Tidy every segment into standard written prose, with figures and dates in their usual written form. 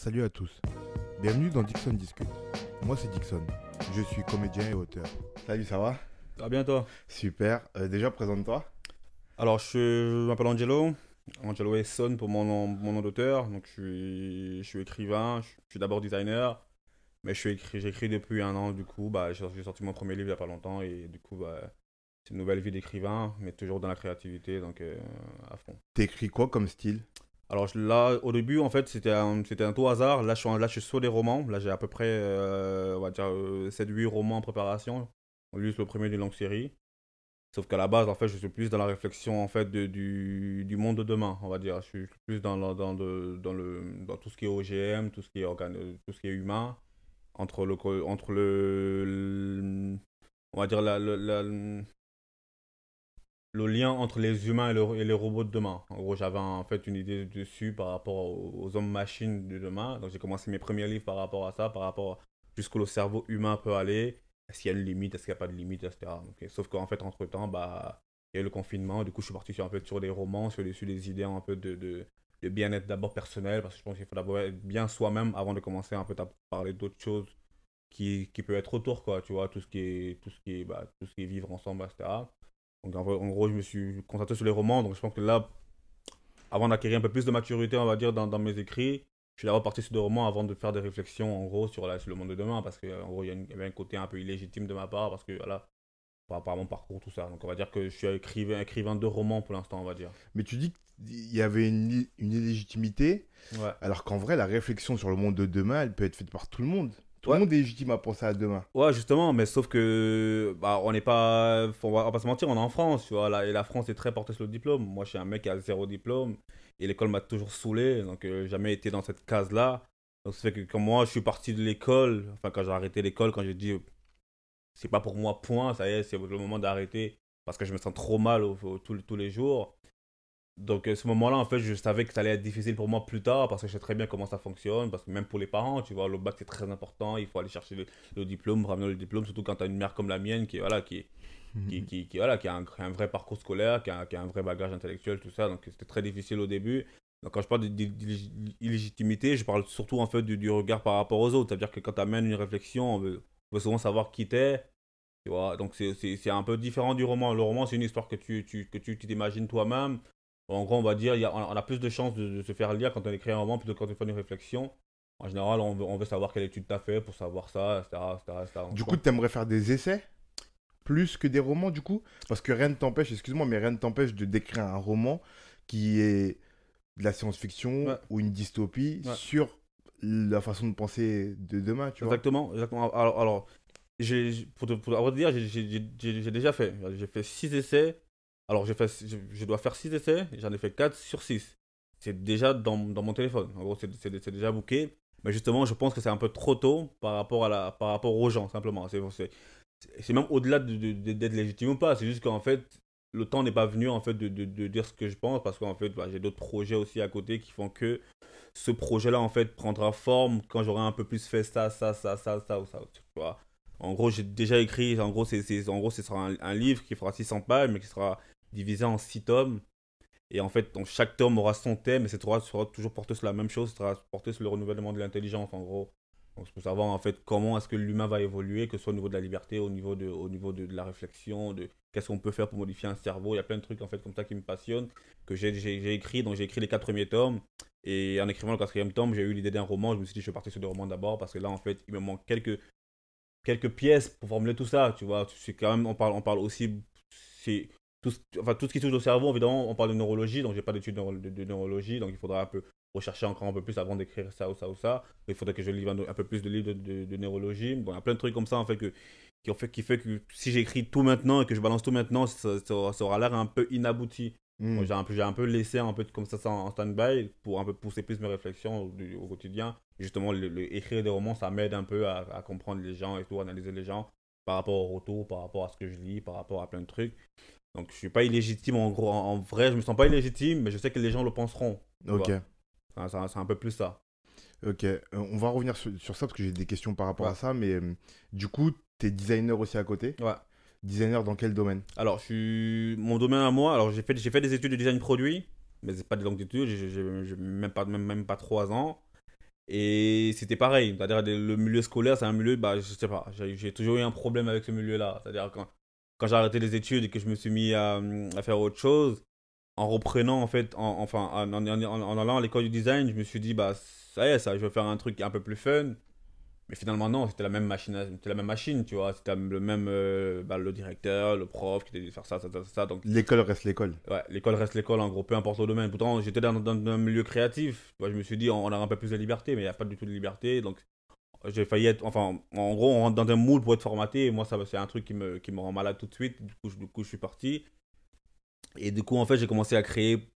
Salut à tous, bienvenue dans Dixon Discute. Moi c'est Dixon, je suis comédien et auteur. Salut, ça va? À bientôt. Super, déjà présente-toi. Alors, je m'appelle Angelo. Angelo Esson pour mon nom d'auteur. Donc, je suis écrivain. Je suis d'abord designer. Mais j'écris depuis un an. Du coup, j'ai sorti mon premier livre il n'y a pas longtemps. Et du coup, c'est une nouvelle vie d'écrivain. Mais toujours dans la créativité. Donc, à fond. T'écris quoi comme style? Alors, là, au début, en fait, c'était un tout hasard. Là, je suis sur des romans. Là, j'ai à peu près, on va dire, 7-8 romans en préparation. Lui, c'est le premier d'une longue série. Sauf qu'à la base, en fait, je suis plus dans la réflexion en fait du monde de demain, on va dire. Je suis plus dans tout ce qui est OGM, tout ce qui est humain, on va dire le lien entre les humains et les robots de demain. En gros, j'avais en fait une idée dessus par rapport aux hommes-machines de demain. Donc j'ai commencé mes premiers livres par rapport à ça, par rapport à jusqu'où le cerveau humain peut aller. Est-ce qu'il y a une limite, est-ce qu'il n'y a pas de limite, etc. Donc, sauf qu'en fait, entre-temps, il y a eu le confinement. Du coup, je suis parti sur, un peu sur des romans, sur des idées un peu de bien-être d'abord personnel, parce que je pense qu'il faut d'abord être bien soi-même avant de commencer un peu à parler d'autres choses qui peut être autour, quoi, tu vois, tout ce qui est vivre ensemble, etc. Donc en gros, je me suis concentré sur les romans. Donc je pense que là, avant d'acquérir un peu plus de maturité, on va dire, dans mes écrits, je suis d'abord parti sur des romans avant de faire des réflexions, en gros, sur le monde de demain. Parce qu'en gros, il y avait un côté un peu illégitime de ma part, parce que voilà, par rapport à mon parcours, tout ça. Donc on va dire que je suis écrivain de romans pour l'instant, on va dire. Mais tu dis qu'il y avait une illégitimité, Ouais. alors qu'en vrai la réflexion sur le monde de demain, elle peut être faite par tout le monde. Tout le Ouais, monde est légitime à penser à demain. ouais, justement, mais sauf que on n'est pas, on va pas se mentir, on est en France, tu vois, et la France est très portée sur le diplôme. Moi, je suis un mec qui a zéro diplôme et l'école m'a toujours saoulé, donc jamais été dans cette case-là. Donc, ça fait que quand moi, je suis parti de l'école, enfin, quand j'ai arrêté l'école, quand j'ai dit c'est pas pour moi, point, ça y est, c'est le moment d'arrêter parce que je me sens trop mal tous les jours. Donc, ce moment-là, en fait, je savais que ça allait être difficile pour moi plus tard parce que je sais très bien comment ça fonctionne. Parce que même pour les parents, tu vois, le bac c'est très important. Il faut aller chercher le diplôme, ramener le diplôme, surtout quand tu as une mère comme la mienne voilà, voilà, qui a un vrai parcours scolaire, qui a un vrai bagage intellectuel, tout ça. Donc, c'était très difficile au début. Donc, quand je parle d'illégitimité, je parle surtout en fait du regard par rapport aux autres. C'est-à-dire que quand tu amènes une réflexion, on veut souvent savoir qui t'es. Tu vois, donc c'est un peu différent du roman. Le roman, c'est une histoire que tu t'imagines toi-même. En gros, on va dire, on a plus de chances de se faire lire quand on écrit un roman plutôt que quand on fait une réflexion. En général, on veut savoir quelle étude tu as fait pour savoir ça, etc. etc., etc. Donc, Du je coup, pense t'aimerais faire des essais plus que des romans du coup? Parce que rien ne t'empêche, excuse-moi, mais rien ne t'empêche de d'écrire un roman qui est de la science-fiction ouais, ou une dystopie ouais, sur la façon de penser de demain, tu vois. exactement, exactement. Alors pour avoir te dire, j'ai déjà fait. J'ai fait 6 essais. Alors, je dois faire 6 essais. J'en ai fait 4 sur 6. C'est déjà dans mon téléphone. En gros, c'est déjà booké. Mais justement, je pense que c'est un peu trop tôt par rapport aux gens, simplement. C'est même au-delà d'être légitime ou pas. C'est juste qu'en fait, le temps n'est pas venu en fait, de dire ce que je pense. Parce qu'en fait, j'ai d'autres projets aussi à côté qui font que ce projet-là, en fait, prendra forme quand j'aurai un peu plus fait ça ou ça. Tu vois. En gros, j'ai déjà écrit, en gros, ce sera un livre qui fera 600 pages, mais qui sera divisé en 6 tomes. Et en fait, donc, chaque tome aura son thème, et sera toujours porté sur la même chose, sera porté sur le renouvellement de l'intelligence, en gros. Donc, c'est pour savoir, en fait, comment est-ce que l'humain va évoluer, que ce soit au niveau de la liberté, au niveau de la réflexion, de qu'est-ce qu'on peut faire pour modifier un cerveau. Il y a plein de trucs, en fait, comme ça qui me passionnent, que j'ai écrit. Donc, j'ai écrit les 4 premiers tomes. Et en écrivant le quatrième tome, j'ai eu l'idée d'un roman. Je me suis dit, je vais partir sur des romans d'abord, parce que là, en fait, il me manque quelques pièces pour formuler tout ça, tu vois. C'est quand même, on parle aussi, c'est enfin, tout ce qui touche au cerveau, évidemment, on parle de neurologie, donc j'ai pas d'études de neurologie, donc il faudra un peu rechercher encore un peu plus avant d'écrire ça ou ça ou ça. Il faudrait que je lise un peu plus de livres de neurologie. Bon, il y a plein de trucs comme ça, en fait, qui fait que si j'écris tout maintenant et que je balance tout maintenant, ça aura l'air un peu inabouti. Bon, Hmm. j'ai un peu laissé un peu comme ça en stand-by pour un peu pousser plus mes réflexions au quotidien. Justement, écrire des romans, ça m'aide un peu à comprendre les gens et tout, analyser les gens par rapport au retour, par rapport à ce que je lis, par rapport à plein de trucs. Donc, je suis pas illégitime en gros. En vrai, je me sens pas illégitime, mais je sais que les gens le penseront, tu Ok, vois. C'est un peu plus ça. ok. On va revenir sur ça parce que j'ai des questions par rapport Ouais, à ça, mais du coup, t'es designer aussi à côté. ouais. Designer dans quel domaine? Alors, mon domaine à moi, alors j'ai fait des études de design produit, mais c'est pas des longues études, j'ai même pas 3 ans. Et c'était pareil. C'est-à-dire, le milieu scolaire, c'est un milieu, bah, je sais pas, j'ai toujours eu un problème avec ce milieu-là. C'est-à-dire, quand j'ai arrêté les études et que je me suis mis à faire autre chose, en reprenant, en fait, en allant à l'école du design, je me suis dit, bah, ça y est, ça, je vais faire un truc un peu plus fun. Mais finalement, non, c'était la même machine, c'était la même machine, tu vois. C'était le même, bah, le directeur, le prof qui était de faire ça, ça, ça, ça. Donc, L'école reste l'école. ouais, l'école reste l'école, en gros, peu importe le domaine. Pourtant, j'étais dans un milieu créatif. Tu vois, je me suis dit, on a un peu plus de liberté, mais il n'y a pas du tout de liberté. Donc, j'ai failli être. Enfin, en gros, on rentre dans un moule pour être formaté. Et moi, ça, c'est un truc qui me rend malade tout de suite. Du coup, je suis parti. Et du coup, en fait, j'ai commencé à créer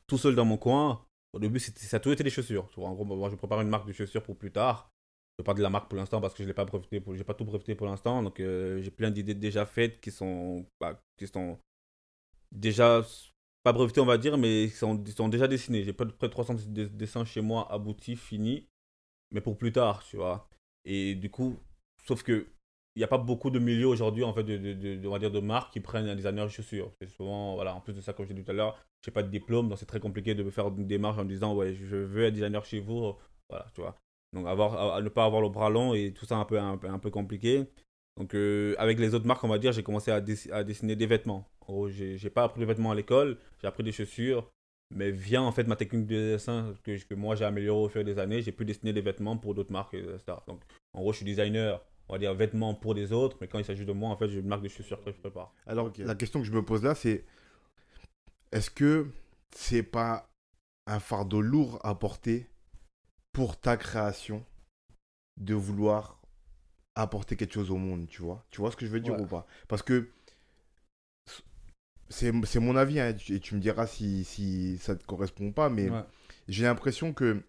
tout seul dans mon coin. Au début, ça a toujours été des chaussures. Tu vois, en gros, moi, je prépare une marque de chaussures pour plus tard. Je parle de la marque pour l'instant parce que je l'ai pas breveté, j'ai pas tout breveté pour l'instant. Donc, j'ai plein d'idées déjà faites qui sont déjà pas brevetés, on va dire, mais ils sont déjà dessinés. J'ai près de 300 dessins chez moi aboutis, finis, mais pour plus tard, tu vois. Et du coup, sauf que il n'y a pas beaucoup de milieux aujourd'hui, en fait, on va dire, de marques qui prennent un designer de chaussures. C'est souvent, voilà, en plus de ça, comme je l'ai dit tout à l'heure, j'ai pas de diplôme, donc c'est très compliqué de me faire une démarche en me disant, ouais, je veux être designer chez vous, voilà, tu vois. Donc, ne pas avoir le bras long et tout ça un peu compliqué. Donc, avec les autres marques, on va dire, j'ai commencé à dessiner des vêtements. En gros, j'ai pas appris les vêtements à l'école, j'ai appris des chaussures, mais via en fait ma technique de dessin que moi j'ai améliorée au fil des années, j'ai pu dessiner des vêtements pour d'autres marques, etc. Donc, en gros, je suis designer, on va dire vêtements pour des autres, mais quand il s'agit de moi, en fait, j'ai une marque de chaussures que je prépare. Alors, Ok. la question que je me pose là, c'est est-ce que c'est pas un fardeau lourd à porter pour ta création de vouloir apporter quelque chose au monde, tu vois? Tu vois ce que je veux dire Ouais, ou pas? Parce que c'est mon avis, hein, et tu me diras si ça te correspond pas, mais ouais, j'ai l'impression que,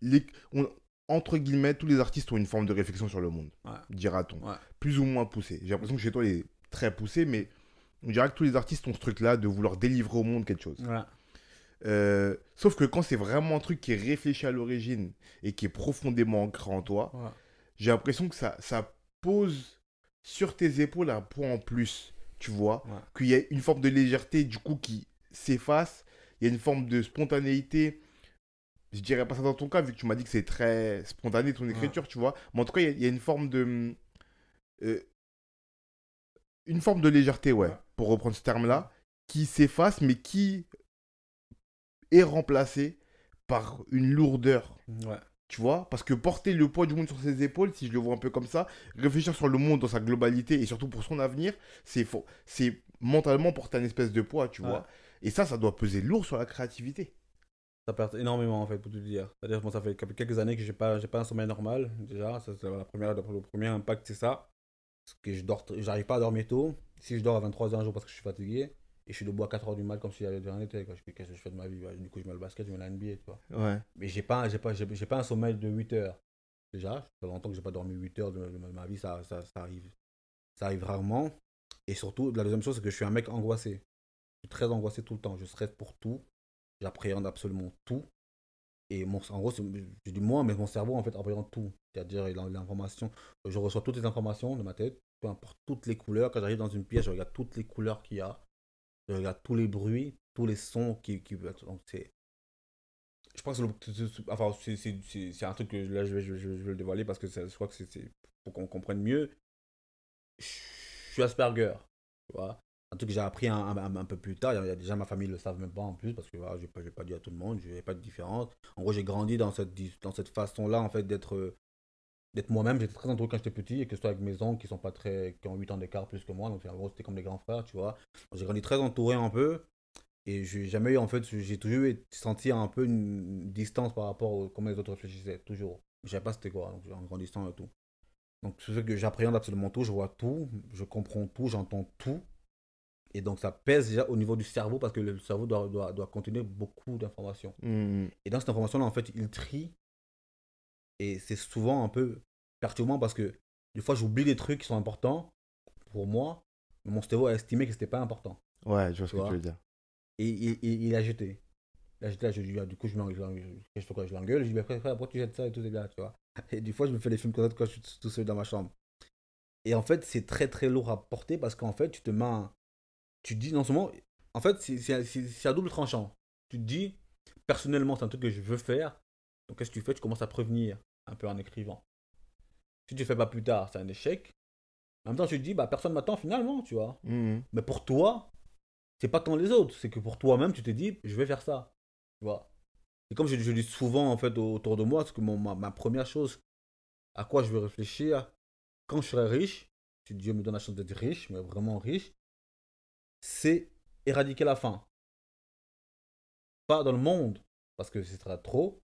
les, on- entre guillemets, tous les artistes ont une forme de réflexion sur le monde, ouais, dira-t-on. ouais, Plus ou moins poussée. J'ai l'impression que chez toi, il est très poussé, mais on dirait que tous les artistes ont ce truc-là de vouloir délivrer au monde quelque chose. ouais, Sauf que quand c'est vraiment un truc qui est réfléchi à l'origine et qui est profondément ancré en toi, ouais, j'ai l'impression que ça pose sur tes épaules un poids en plus, tu vois, ouais, qu'il y a une forme de légèreté du coup qui s'efface, il y a une forme de spontanéité. Je dirais pas ça dans ton cas, vu que tu m'as dit que c'est très spontané ton ouais, écriture, tu vois. Mais en tout cas, il y a euh, une forme de légèreté, ouais, ouais, pour reprendre ce ouais, terme-là, qui s'efface, mais qui est remplacée par une lourdeur. ouais. Tu vois, parce que porter le poids du monde sur ses épaules, si je le vois un peu comme ça, réfléchir sur le monde dans sa globalité et surtout pour son avenir, c'est mentalement porter un espèce de poids, tu Ouais. vois. Et ça doit peser lourd sur la créativité. Ça perd énormément en fait pour tout dire. C'est-à-dire que moi, ça fait quelques années que j'ai pas un sommeil normal déjà. Ça, c'est le premier impact, c'est ça. Parce que j'arrive pas à dormir tôt. Si je dors à 23h un jour parce que je suis fatigué, et je suis debout à 4h du mat comme si j'avais rien été. Quoi. Qu'est-ce que je fais de ma vie? Du coup, je mets le basket, je mets la NBA, tu vois. Ouais. Mais j'ai pas un sommeil de 8 heures. Déjà, ça fait longtemps que j'ai pas dormi 8 heures de ma vie, ça arrive. Ça arrive rarement. Et surtout, la deuxième chose, c'est que je suis un mec angoissé. Je suis très angoissé tout le temps. Je stresse pour tout. J'appréhende absolument tout. Et en gros, je dis moi, mais mon cerveau, en fait, appréhende tout. C'est-à-dire, l'information, je reçois toutes les informations de ma tête, peu importe toutes les couleurs. Quand j'arrive dans une pièce, je regarde toutes les couleurs qu'il y a. Je regarde tous les bruits, tous les sons donc, je pense que enfin, c'est un truc que là, je vais le dévoiler parce que je crois que pour qu'on comprenne mieux. Je suis Asperger, tu vois. Un truc que j'ai appris un peu plus tard. Il y a déjà ma famille ne le savent même pas en plus parce que voilà, j'ai pas dit à tout le monde, j'ai pas de différence. En gros, j'ai grandi dans cette façon-là en fait d'être moi-même. J'étais très entouré quand j'étais petit et que ce soit avec mes oncles qui sont pas qui ont 8 ans d'écart plus que moi. Donc en gros, c'était comme des grands frères, tu vois. J'ai grandi très entouré un peu et j'ai jamais eu en fait, j'ai toujours senti un peu une distance par rapport à comment les autres réfléchissaient, toujours. Je savais pas c'était quoi, donc en grandissant et tout. Donc, ce fait que j'appréhende absolument tout, je vois tout, je comprends tout, j'entends tout. Et donc, ça pèse déjà au niveau du cerveau parce que le cerveau doit contenir beaucoup d'informations. Hmm. Et dans cette information-là, en fait, il trie. Et c'est souvent un peu perturbant parce que des fois, j'oublie des trucs qui sont importants pour moi, mais mon cerveau a estimé que c'était pas important. Ouais, je vois ce Tu que tu veux vois. dire. Et il a jeté. Il a jeté, là, je dis, ah, du coup, je fais quoi, je l'engueule, je dis, mais frère, pourquoi tu jettes ça et tout, c'est là, tu vois. Et des fois, je me fais des films comme ça quand je suis tout seul dans ma chambre. Et en fait, c'est très très lourd à porter parce qu'en fait, tu te dis non seulement. En fait, c'est à double tranchant. Tu te dis, personnellement, c'est un truc que je veux faire, Donc, qu'est-ce que tu fais? Tu commences à prévenir un peu en écrivant. Si tu ne fais pas plus tard, c'est un échec. En même temps, tu te dis, bah, personne m'attend finalement, tu vois. Mhm. Mais pour toi, c'est pas tant les autres. C'est que pour toi-même, tu te dis, je vais faire ça. Tu vois. Et comme je dis souvent, en fait, autour de moi, c'est que ma première chose à quoi je vais réfléchir quand je serai riche, si Dieu me donne la chance d'être riche, mais vraiment riche, c'est éradiquer la faim. Pas dans le monde, parce que ce sera trop,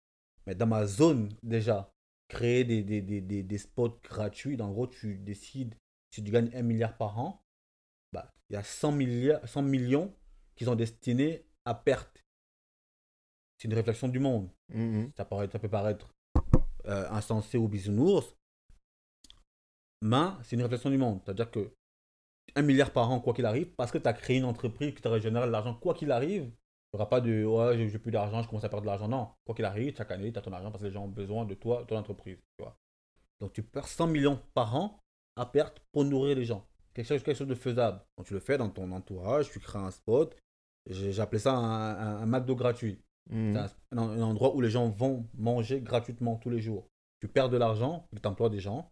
mais dans ma zone déjà. Créer des spots gratuits. En gros, tu décides, si tu gagnes 1 milliard par an, bah, il y a 100 millions qui sont destinés à perte. C'est une réflexion du monde. Mhm. Ça peut paraître insensé ou bisounours, mais c'est une réflexion du monde. C'est-à-dire que 1 milliard par an, quoi qu'il arrive, parce que tu as créé une entreprise qui te régénère de l'argent, quoi qu'il arrive, il n'y aura pas de ouais, j'ai plus d'argent, je commence à perdre de l'argent. Non, quoi qu'il arrive, chaque année, tu as ton argent parce que les gens ont besoin de toi, de ton entreprise. Tu vois. Donc tu perds 100 millions par an à perte pour nourrir les gens. Quelque chose de faisable. Donc tu le fais dans ton entourage, tu crées un spot. J'ai appelé ça un McDo gratuit. C'est Mhm. un endroit où les gens vont manger gratuitement tous les jours. Tu perds de l'argent, tu emploies des gens.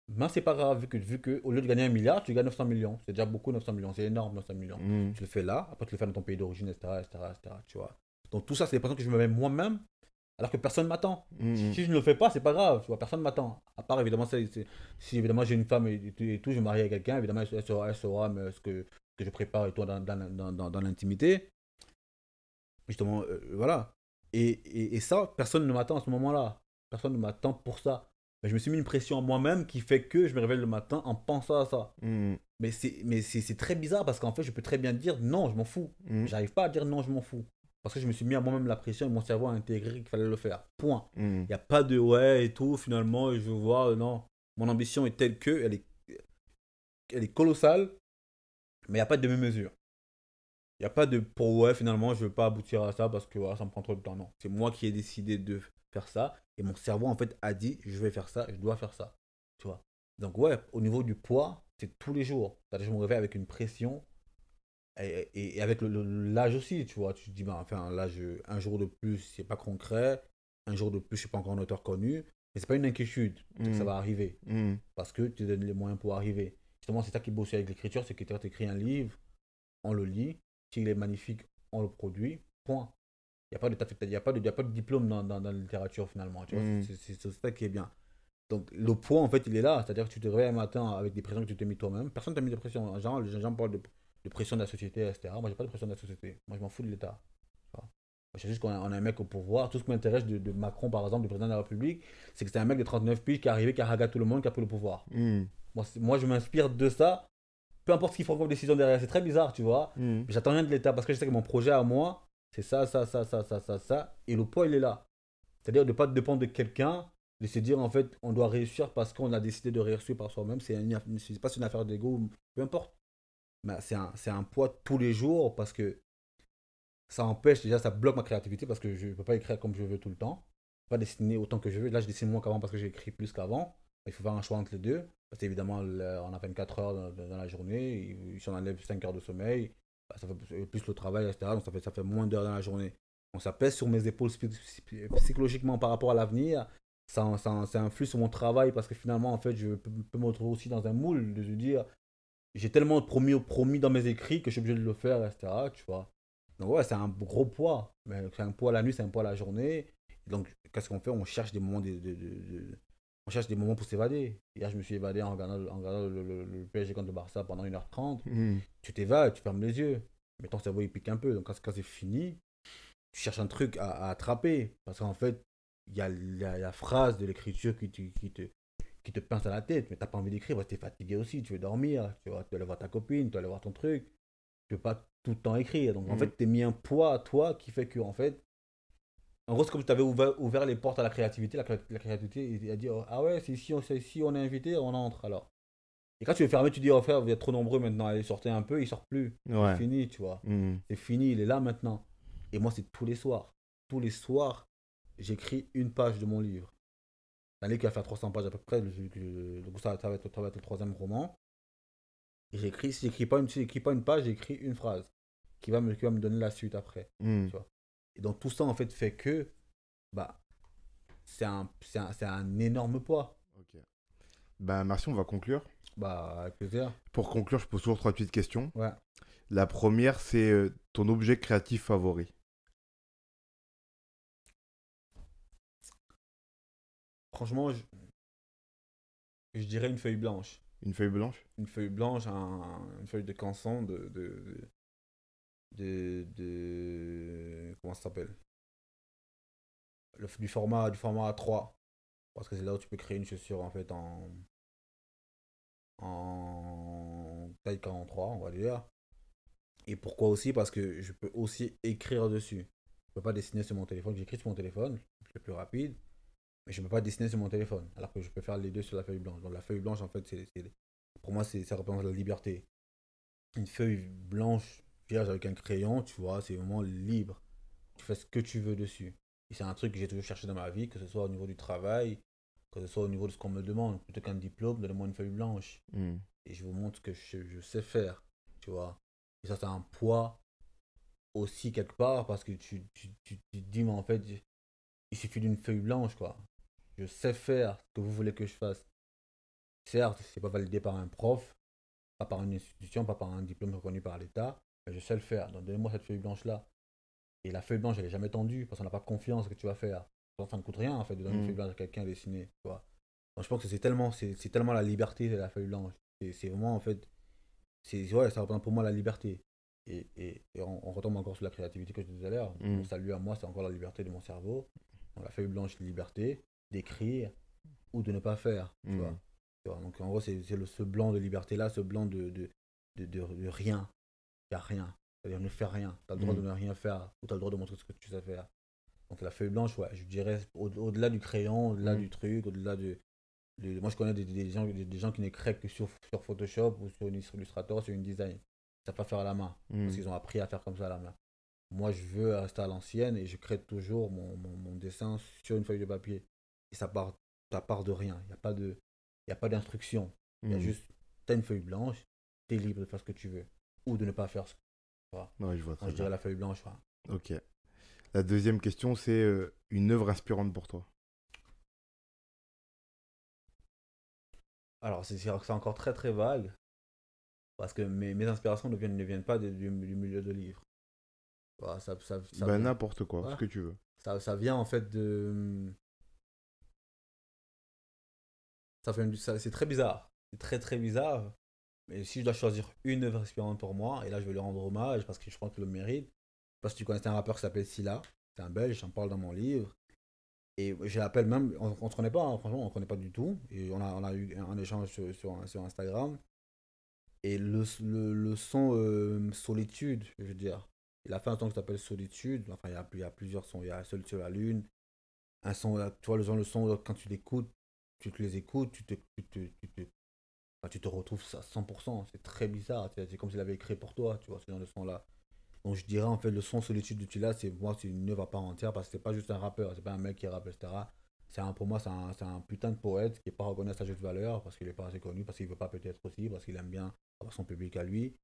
Mais c'est pas grave, vu que au lieu de gagner 1 milliard, tu gagnes 900 millions. C'est déjà beaucoup 900 millions, c'est énorme 900 millions. Mhm. Tu le fais là, après tu le fais dans ton pays d'origine, etc., etc., etc., tu vois. Donc tout ça, c'est des pressions que je me mets moi-même, alors que personne m'attend. Mhm. Si je ne le fais pas, c'est pas grave, tu vois, personne m'attend. À part évidemment, si évidemment j'ai une femme et tout, je me marie avec quelqu'un, évidemment elle saura ce que je prépare et tout dans l'intimité. Justement, voilà. Et ça, personne ne m'attend à ce moment-là. Personne ne m'attend pour ça. Mais je me suis mis une pression à moi-même qui fait que je me réveille le matin en pensant à ça. Mhm. Mais c'est très bizarre parce qu'en fait, je peux très bien dire non, je m'en fous. Mhm. J'arrive pas à dire non, je m'en fous. Parce que je me suis mis à moi-même la pression et mon cerveau a intégré qu'il fallait le faire. Point. Mhm. Il n'y a pas de ouais et tout, finalement, je veux voir. Non. Mon ambition est telle que, elle est colossale, mais il n'y a pas de demi-mesure. Il n'y a pas de pour ouais, finalement, je ne veux pas aboutir à ça parce que ouais, ça me prend trop de temps. Non. C'est moi qui ai décidé de faire ça et mon cerveau, en fait, a dit je vais faire ça, je dois faire ça. Tu vois. Donc, ouais, au niveau du poids, c'est tous les jours. C'est-à-dire, je me réveille avec une pression et avec l'âge aussi, tu vois. Tu te dis, bah, enfin, l'âge, un jour de plus, c'est pas concret. Un jour de plus, je suis pas encore un auteur connu. Mais c'est pas une inquiétude. C'est que ça Mhm. va arriver. Mhm. Parce que tu te donnes les moyens pour arriver. Justement, c'est ça qui est beau aussi avec l'écriture, c'est que tu écris un livre, on le lit, s'il est magnifique, on le produit, point. Il n'y a pas de, y a pas de diplôme dans la littérature finalement, tu vois, Mhm. c'est ça qui est bien. Donc le poids en fait il est là, c'est-à-dire que tu te réveilles un matin avec des pressions que tu t'es mis toi-même, personne ne t'a mis de pression, genre, les gens parlent de pression de la société, etc. Moi j'ai pas de pression de la société, moi je m'en fous de l'État. Tu vois. C'est juste qu'on a un mec au pouvoir, tout ce qui m'intéresse de Macron par exemple, du président de la République, c'est que c'est un mec de 39 piges qui est arrivé, qui a raga tout le monde, qui a pris le pouvoir. Mhm. Moi je m'inspire de ça peu importe ce qu'ils font comme décision derrière. C'est très bizarre, tu vois. Mhm. Mais j'attends rien de l'État parce que je sais que mon projet à moi, c'est ça, ça, ça, ça, ça, ça, ça. Et le poids, il est là. C'est-à-dire de ne pas dépendre de quelqu'un, de se dire en fait, on doit réussir parce qu'on a décidé de réussir par soi-même. C'est pas une affaire d'ego, peu importe. Mais c'est un poids tous les jours parce que ça empêche, déjà, ça bloque ma créativité parce que je ne peux pas écrire comme je veux tout le temps. Pas dessiner autant que je veux. Là, je dessine moins qu'avant parce que j'écris plus qu'avant. Il faut faire un choix entre les deux. Parce qu'évidemment, on a 24 heures dans la journée. Si on enlève 5 heures de sommeil, bah, ça fait plus le travail, etc. Donc ça fait moins d'heures dans la journée. Donc ça pèse sur mes épaules psychologiquement par rapport à l'avenir. Ça influe sur mon travail parce que finalement, en fait, je peux me retrouver aussi dans un moule de se dire j'ai tellement promis dans mes écrits que je suis obligé de le faire, etc. Tu vois. Donc ouais, c'est un gros poids. Mais c'est un poids la nuit, c'est un poids la journée. Donc qu'est-ce qu'on fait? On cherche des moments on cherche des moments pour s'évader. Hier, je me suis évadé en regardant le PSG contre le Barça pendant 1h30. Mhm. Tu t'évades, tu fermes les yeux. Mais ton cerveau, il pique un peu. Donc quand c'est fini, tu cherches un truc à attraper. Parce qu'en fait, il y a la phrase de l'écriture qui te pince à la tête. Mais t'as pas envie d'écrire parce que t'es fatigué aussi. Tu veux dormir. Tu vas aller voir ta copine, tu vas aller voir ton truc. Tu veux pas tout le temps écrire. Donc en fait, Mhm. t'es mis un poids à toi qui fait que, en fait, en gros, c'est comme si tu avais ouvert les portes à la créativité. La créativité, a dit ah ouais, si on est invité, on entre alors. Et quand tu veux fermer, tu dis oh frère, vous êtes trop nombreux maintenant, allez, sortez un peu, il sort plus. C'est Ouais. fini, tu vois. Mhm. C'est fini, il est là maintenant. Et moi, c'est tous les soirs. Tous les soirs, j'écris une page de mon livre. C'est un livre qui va faire 300 pages à peu près. Donc ça va être le troisième roman. Et j'écris, si j'écris pas une page, j'écris une phrase qui va me donner la suite après. Mhm. Tu vois. Et donc tout ça, en fait, fait que bah, c'est un énorme poids. Ok. Ben, merci, on va conclure. Bah, avec plaisir. Pour conclure, je pose toujours 3 petites questions. Ouais. La première, c'est ton objet créatif favori. Franchement, je dirais une feuille blanche. Une feuille blanche? Une feuille blanche, une feuille de canson comment ça s'appelle? Du format A3. Parce que c'est là où tu peux créer une chaussure en fait en taille 43, on va dire. Et pourquoi aussi? Parce que je peux aussi écrire dessus. Je peux pas dessiner sur mon téléphone. J'écris sur mon téléphone, c'est plus rapide. Mais je peux pas dessiner sur mon téléphone. Alors que je peux faire les deux sur la feuille blanche. Donc la feuille blanche, en fait, pour moi, ça représente la liberté. Une feuille blanche vierge avec un crayon, tu vois, c'est vraiment libre. Tu fais ce que tu veux dessus. Et c'est un truc que j'ai toujours cherché dans ma vie, que ce soit au niveau du travail, que ce soit au niveau de ce qu'on me demande. Plutôt qu'un diplôme, donne-moi une feuille blanche. Hmm. Et je vous montre ce que je sais faire, tu vois. Et ça, c'est un poids aussi quelque part, parce que tu te dis, mais en fait, il suffit d'une feuille blanche, quoi. Je sais faire ce que vous voulez que je fasse. Certes, c'est pas validé par un prof, pas par une institution, pas par un diplôme reconnu par l'État, mais je sais le faire. Donc donnez-moi cette feuille blanche-là. Et la feuille blanche, elle est jamais tendue, parce qu'on n'a pas confiance que tu vas faire. Ça ne coûte rien, en fait, de donner une feuille blanche à quelqu'un à dessiner, tu vois. Donc je pense que c'est tellement la liberté de la feuille blanche. C'est vraiment, en fait, ouais, ça représente pour moi la liberté. Et on retombe encore sur la créativité que je disais tout à l'heure. Mon salut à moi, c'est encore la liberté de mon cerveau. Donc la feuille blanche, liberté d'écrire ou de ne pas faire, tu vois. Tu vois. Donc en gros, ce blanc de liberté-là, ce blanc de rien. Il n'y a rien. C'est-à-dire ne fais rien. Tu as le droit de ne rien faire ou tu as le droit de montrer ce que tu sais faire. Donc la feuille blanche, ouais, je dirais au-delà du crayon, au-delà du truc, au-delà moi, je connais des gens qui n'écrivent que sur Photoshop ou sur Illustrator, sur InDesign. Ils savent pas faire à la main. Parce qu'ils ont appris à faire comme ça à la main. Moi, je veux rester à l'ancienne et je crée toujours mon dessin sur une feuille de papier. Et ça part de rien. Il y a pas d'instruction. Il y a juste, tu as une feuille blanche, tu es libre de faire ce que tu veux. Ou de ne pas faire ce que tu veux. Ouais, je vois très Moi, je dirais bien. la feuille blanche. Ouais. Ok. La deuxième question, c'est une œuvre inspirante pour toi. Alors, c'est encore très très vague. Parce que mes inspirations ne viennent pas du milieu de livres. Voilà, ça Ben, vient. n'importe quoi, ce Ouais. que tu veux. Ça vient en fait de. C'est très bizarre. C'est très très bizarre. Mais si je dois choisir une œuvre inspirante pour moi, et là je vais lui rendre hommage parce que je pense qu'il le mérite. Parce que tu connais un rappeur qui s'appelle Silla. C'est un belge, j'en parle dans mon livre. Et je l'appelle même. On ne se connaît pas, hein, franchement, on ne se connaît pas du tout. Et on a eu un échange sur Instagram. Et le son Solitude, je veux dire. Il a fait un son qui s'appelle Solitude. Enfin, il y a plusieurs sons. Il y a Seul sur la Lune. Un son, tu vois, le son, quand tu l'écoutes, tu te les écoutes, enfin, tu te retrouves à 100%. C'est très bizarre. C'est comme s'il avait écrit pour toi, tu vois, ce genre de son-là. Donc, je dirais, en fait, le son Solitude de Tila, c'est une œuvre à part entière parce que c'est pas juste un rappeur, c'est pas un mec qui rappe, etc. Pour moi, c'est un putain de poète qui n'est pas reconnu à sa juste valeur parce qu'il n'est pas assez connu, parce qu'il veut pas peut-être aussi, parce qu'il aime bien avoir son public à lui.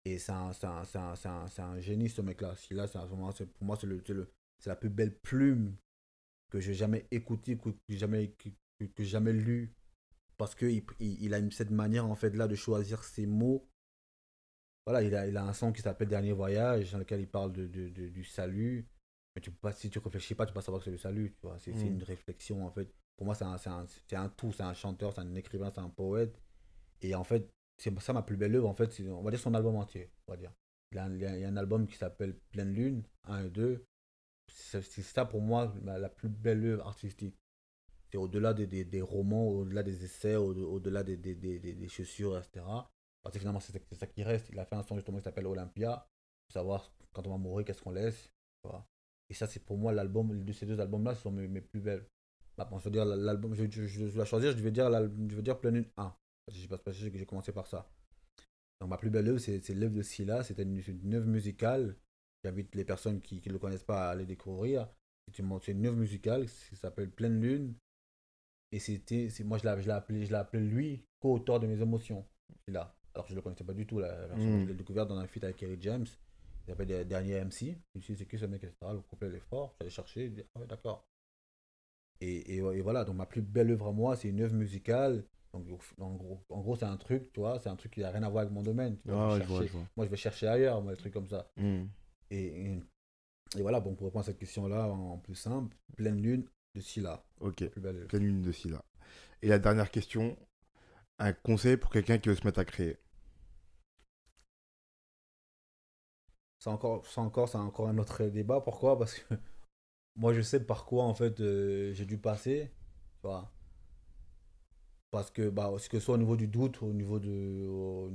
Et c'est un génie, ce mec-là. Celui-là, pour moi, c'est la plus belle plume que j'ai jamais écoutée, que j'ai jamais lu. Parce qu'il a cette manière, en fait, là, de choisir ses mots. Voilà, il a un son qui s'appelle Dernier Voyage, dans lequel il parle du salut. Mais si tu réfléchis pas, tu peux pas savoir que c'est le salut. Tu vois. C'est une réflexion, en fait. Pour moi, c'est un tout. C'est un chanteur, c'est un écrivain, c'est un poète. Et en fait, c'est ça ma plus belle œuvre. En fait, on va dire son album entier. On va dire. Il y a un album qui s'appelle Pleine Lune, 1 et 2. C'est ça pour moi la plus belle œuvre artistique. C'est au-delà des romans, au-delà des essais, au-delà des chaussures, etc. Parce que finalement, c'est ça qui reste. Il a fait un son justement qui s'appelle Olympia. Pour savoir quand on va mourir, qu'est-ce qu'on laisse. Voilà. Et ça, c'est pour moi l'album, ces deux albums-là, ce sont mes plus belles. Maintenant, je veux dire, l'album, je dois choisir, je vais dire Pleine Lune 1. Parce que j'ai commencé par ça. Donc, ma plus belle œuvre, c'est l'œuvre de Scylla. C'était une œuvre musicale. J'invite les personnes qui ne le connaissent pas à aller découvrir. C'est une œuvre musicale qui s'appelle Pleine Lune. Et moi, je l'ai appelé lui, co-auteur de mes émotions. Là. Alors que je ne le connaissais pas du tout, la version. Je l'ai découvert dans un feat avec Kerry James. Il s'appelle Dernier MC. Je me suis dit, c'est qui ce mec, etc. Le couplet, il est fort. J'allais chercher, je dis, ah ouais, d'accord. Et voilà, donc ma plus belle œuvre à moi, c'est une œuvre musicale. Donc, en gros, c'est un truc, tu vois, c'est un truc qui n'a rien à voir avec mon domaine. Tu vois, Ah, ouais, je vois, je vois. moi, je vais chercher ailleurs, moi, des trucs comme ça. Hmm. Et, et, et voilà, bon, pour répondre à cette question-là en plus simple, pleine lune de Scylla, Ok, ma plus belle œuvre. pleine lune de Scylla. Et la dernière question, un conseil pour quelqu'un qui veut se mettre à créer. C'est encore un autre débat. Pourquoi? Parce que moi, je sais par quoi, en fait, j'ai dû passer. Tu vois. Parce que, bah, que ce soit au niveau du doute, au niveau de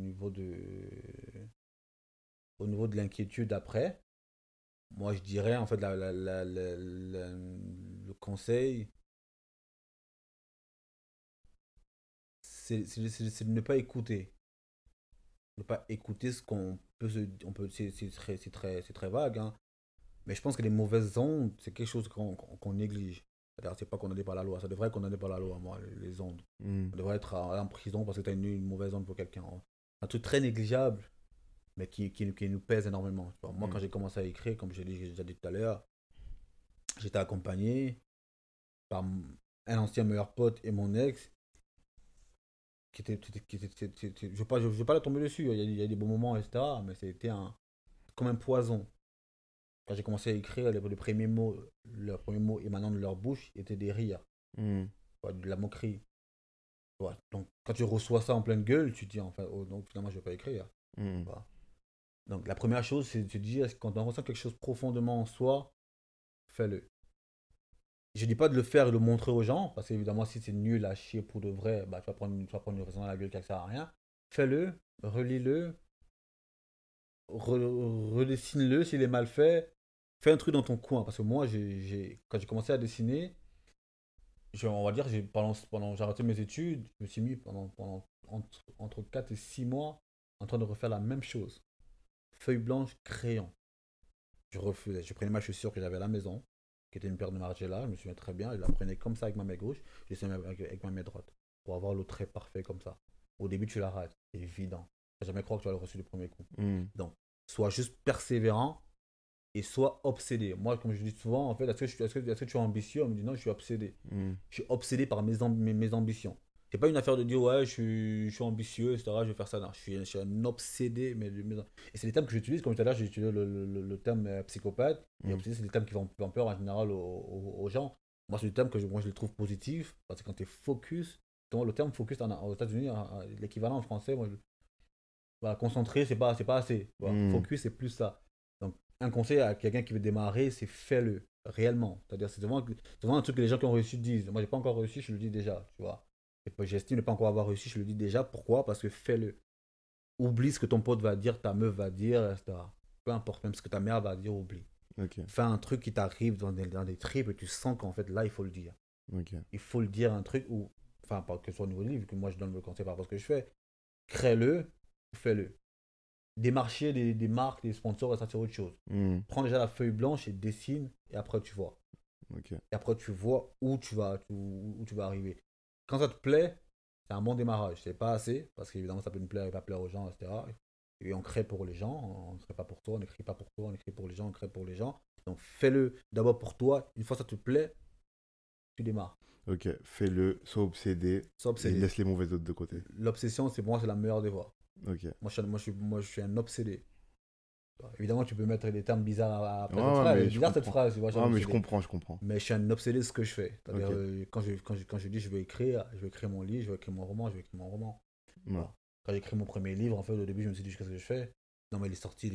l'inquiétude après, moi, je dirais, en fait, le conseil, c'est de ne pas écouter. Ne pas écouter ce qu'on peut se. C'est très vague, hein. Mais je pense que les mauvaises ondes, c'est quelque chose qu'on néglige. C'est-à-dire, c'est pas condamné par la loi. Ça devrait être condamné par la loi, moi, les ondes. Hmm. On devrait être en prison parce que tu as une mauvaise onde pour quelqu'un. Un truc très négligeable, mais qui nous pèse énormément. Tu vois, moi, Hmm. quand j'ai commencé à écrire, comme j'ai déjà dit tout à l'heure, j'étais accompagné par un ancien meilleur pote et mon ex, je ne vais pas la tomber dessus. Il y a des bons moments, etc. Mais c'était comme un poison. Quand j'ai commencé à écrire, les premiers mots émanant de leur bouche étaient des rires, Hmm. tu vois, de la moquerie. Tu vois. Donc, quand tu reçois ça en pleine gueule, tu te dis, enfin, oh, donc finalement, je ne vais pas écrire. Hmm. Tu vois. Donc, la première chose, c'est de se dire, quand on ressent quelque chose profondément en soi, fais-le. Je dis pas de le faire et de le montrer aux gens, parce qu'évidemment, si c'est nul à chier pour de vrai, bah, tu vas prendre une raison dans la gueule qui ne sert à rien. Fais-le, relis-le, redessine-le s'il est mal fait. Fais un truc dans ton coin, parce que moi, quand j'ai commencé à dessiner, on va dire, j'ai arrêté mes études, je me suis mis entre 4 et 6 mois en train de refaire la même chose. Feuille blanche, crayon. Je refusais. Je prenais ma chaussure que j'avais à la maison, qui était une paire de Margiela, je me souviens très bien, je la prenais comme ça avec ma main gauche, je dessinais avec ma main droite, pour avoir le trait parfait comme ça. Au début, tu l'arrêtes, c'est évident. Tu jamais croire que tu vas le reçu du premier coup. Hmm. Donc, sois juste persévérant et sois obsédé. Moi, comme je dis souvent, en fait, est-ce que tu es ambitieux? On me dit non, je suis obsédé. Hmm. Je suis obsédé par mes ambitions. C'est pas une affaire de dire ouais, je suis ambitieux, etc. Je vais faire ça. Non, je suis un obsédé. Et c'est les termes que j'utilise. Comme tout à l'heure, j'ai utilisé le terme psychopathe. Et Hmm. obsédé, c'est des termes qui font peur en général aux gens. Moi, c'est des termes que moi, je les trouve positifs. Parce que quand tu es focus, le terme focus aux États-Unis, l'équivalent en français, moi, voilà, concentré, c'est pas assez. Voilà. Hmm. Focus, c'est plus ça. Donc, un conseil à quelqu'un qui veut démarrer, c'est fais-le réellement. C'est-à-dire, c'est vraiment un truc que les gens qui ont réussi disent. Moi, j'ai pas encore réussi, je le dis déjà, tu vois. J'estime ne pas encore avoir réussi, je le dis déjà. Pourquoi? Parce que fais-le. Oublie ce que ton pote va dire, ta meuf va dire, etc. Peu importe, même ce que ta mère va dire, oublie. Ok, Fais un truc qui t'arrive dans des tripes et tu sens qu'en fait, là, il faut le dire. ok. Il faut le dire, un truc où, enfin, pas que ce soit au niveau du livre, que moi je donne le conseil par rapport à ce que je fais. Crée-le, fais-le. Démarcher des marques, des sponsors, et ça c'est autre chose. Hmm. Prends déjà la feuille blanche et dessine, et après tu vois. Ok. Et après tu vois où tu vas arriver. Quand ça te plaît, c'est un bon démarrage. C'est pas assez, parce qu'évidemment ça peut nous plaire et pas plaire aux gens, etc. Et on crée pour les gens, on ne crée pas pour toi, on n'écrit pas pour toi, on écrit pour les gens, on crée pour les gens. Donc fais-le d'abord pour toi. Une fois que ça te plaît, tu démarres. Ok, fais-le, sois obsédé Sois et obsédé. laisse les mauvaises notes de côté. L'obsession, c'est pour moi, c'est la meilleure des voies. Ok. Moi, je suis un obsédé. Évidemment, tu peux mettre des termes bizarres après Ouais, cette ouais, phrase. Elle mais est je bizarre cette comprends. phrase, tu vois, je suis un Ouais, mais je obsédé. comprends, je comprends. Mais je suis un obsédé de ce que je fais. C'est-à-dire, Ok. quand je dis je vais écrire mon livre, je vais écrire mon roman, je vais écrire mon roman. Ouais. Voilà. Quand j'ai écrit mon premier livre, en fait, au début, je me suis dit, qu'est-ce que je fais? Non, mais il est sorti,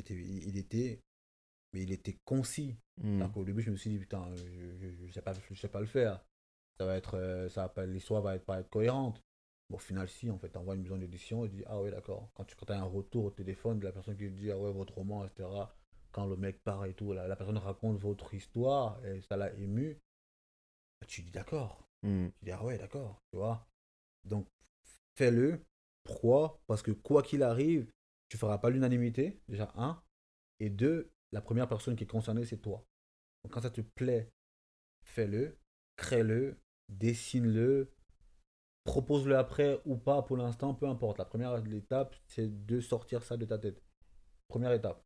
mais il était concis. Hmm. Alors qu'au début, je me suis dit, putain, je sais pas le faire. L'histoire va être cohérente. Bon, au final, si, en fait, t'envoies une maison d'édition et tu dis, ah ouais, d'accord. Quand tu as un retour au téléphone de la personne qui te dit, ah ouais, votre roman, etc. Quand le mec part et tout, la personne raconte votre histoire et ça l'a ému, tu dis d'accord. Hmm. Tu dis, ah ouais, d'accord, tu vois. Donc, fais-le. Pourquoi? Parce que quoi qu'il arrive, tu feras pas l'unanimité, déjà, un. Et deux, la première personne qui est concernée, c'est toi. Donc, quand ça te plaît, fais-le, crée-le, dessine-le, propose-le après ou pas pour l'instant, peu importe. La première étape, c'est de sortir ça de ta tête. Première étape.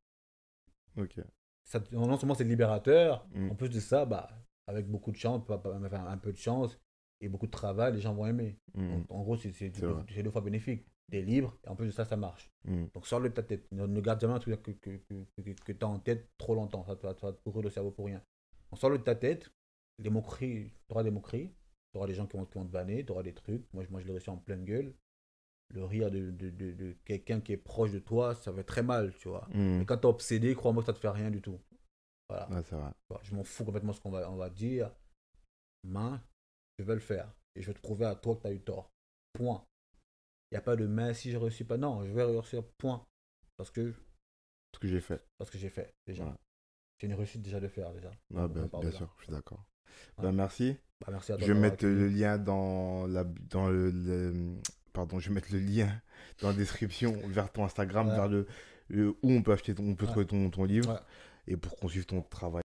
Ok. Ça, non seulement c'est libérateur, Hmm. en plus de ça, bah, avec beaucoup de chance, enfin, un peu de chance et beaucoup de travail, les gens vont aimer. Donc, en gros, c'est vrai. 2 fois bénéfique. Tu es libre et en plus de ça, ça marche. Mm. Donc, sors-le de ta tête. Ne garde jamais un truc que tu as en tête trop longtemps. Ça va te pourrir le cerveau pour rien. Donc, sors-le de ta tête. Les moqueries, tu auras des moqueries. Tu auras des gens qui vont te vanner. Tu auras des trucs. Moi, je l'ai reçu en pleine gueule. Le rire de quelqu'un qui est proche de toi, ça fait très mal, tu vois. Mm. Et quand tu es obsédé, crois-moi que ça te fait rien du tout. Voilà. Ouais, c'est vrai. Je m'en fous complètement de ce on va dire. Mais je vais le faire. Et je vais te prouver à toi que tu as eu tort. Point. Il n'y a pas de mais si je ne réussis pas. Non, je vais réussir. Point. Parce que Ce que j'ai fait. j'ai fait déjà. Ouais. C'est une réussite déjà de faire déjà. Ouais, Donc, on part de bien là. sûr, je suis d'accord. Ouais. Bah, merci. Bah, merci à toi Je vais d'avoir mettre accueilli. le lien dans pardon, je vais mettre le lien dans la description vers ton Instagram, Ouais. vers où on peut acheter, on peut Ouais. trouver ton livre Ouais. et pour qu'on suive ton travail.